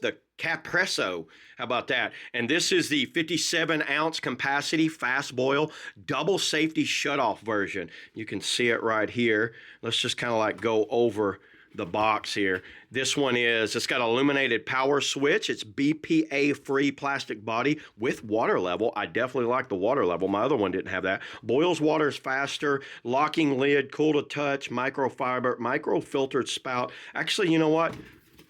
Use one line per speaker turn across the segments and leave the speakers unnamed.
The Capresso, how about that? And this is the 57-ounce capacity fast boil double safety shutoff version. You can see it right here. Let's just kind of like go over the box here. This one it's got an illuminated power switch. It's BPA-free plastic body with water level. I definitely like the water level. My other one didn't have that. Boils waters faster, locking lid, cool to touch, microfiber, micro-filtered spout. Actually, you know what?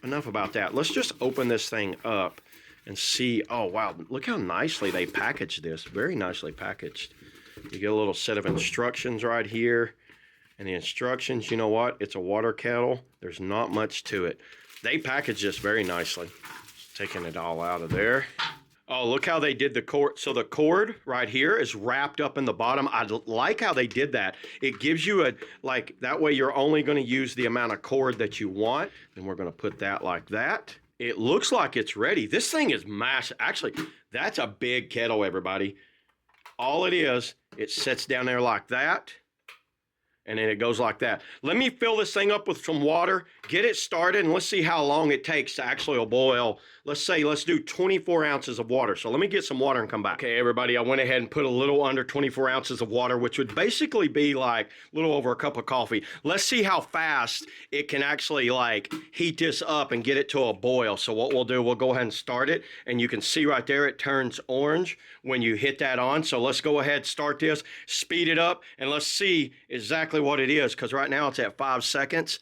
Enough about that. Let's just open this thing up and see. Oh, wow. Look how nicely they packaged this. Very nicely packaged. You get a little set of instructions right here. And the instructions, you know what? It's a water kettle. There's not much to it. They packaged this very nicely. Just taking it all out of there. Oh, look how they did the cord. So the cord right here is wrapped up in the bottom. I like how they did that. It gives you that way you're only going to use the amount of cord that you want. Then we're going to put that like that. It looks like it's ready. This thing is massive. Actually, that's a big kettle, everybody. All it is, it sits down there like that. And then it goes like that. Let me fill this thing up with some water, get it started, and let's see how long it takes to actually boil. Let's do 24 ounces of water. So let me get some water and come back. Okay, everybody, I went ahead and put a little under 24 ounces of water, which would basically be like a little over a cup of coffee. Let's see how fast it can actually like heat this up and get it to a boil. So what we'll do, we'll go ahead and start it. And you can see right there, it turns orange when you hit that on. So let's go ahead, start this, speed it up, and let's see exactly what it is, because right now it's at 5 seconds.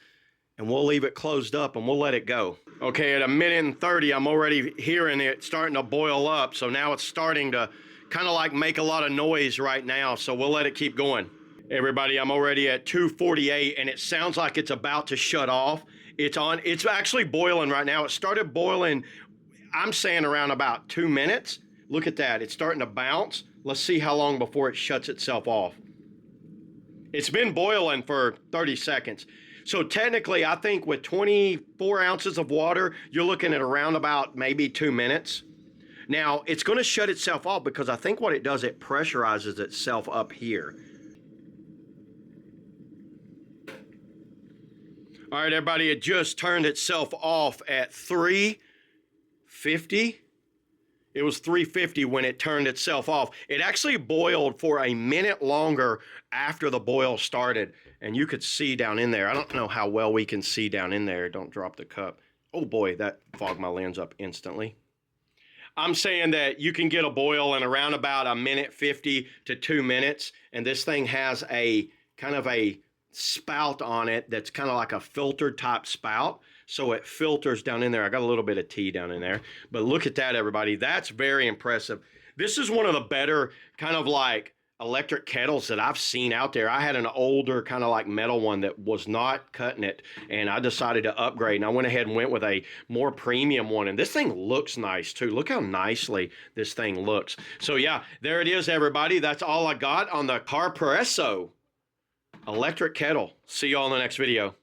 And we'll leave it closed up and we'll let it go. Okay, at 1:30, I'm already hearing it starting to boil up. So now it's starting to kind of like make a lot of noise right now. So we'll let it keep going. Everybody, I'm already at 2:48 and it sounds like it's about to shut off. It's actually boiling right now. It started boiling, I'm saying around about 2 minutes. Look at that, it's starting to bounce. Let's see how long before it shuts itself off. It's been boiling for 30 seconds. So technically, I think with 24 ounces of water, you're looking at around about maybe 2 minutes. Now, it's going to shut itself off because I think what it does, it pressurizes itself up here. All right, everybody, it just turned itself off at 3:50. It was 3:50 when it turned itself off. It actually boiled for a minute longer after the boil started. And you could see down in there. I don't know how well we can see down in there. Don't drop the cup. Oh boy, that fogged my lens up instantly. I'm saying that you can get a boil in around about 1:50 to 2 minutes. And this thing has a kind of a spout on it that's kind of like a filtered type spout. So it filters down in there. I got a little bit of tea down in there. But look at that, everybody. That's very impressive. This is one of the better kind of like electric kettles that I've seen out there. I had an older kind of like metal one that was not cutting it, and I decided to upgrade, and I went ahead and went with a more premium one. And this thing looks nice too. Look how nicely this thing looks. So yeah, there it is, everybody. That's all I got on the Capresso electric kettle. See you all in the next video.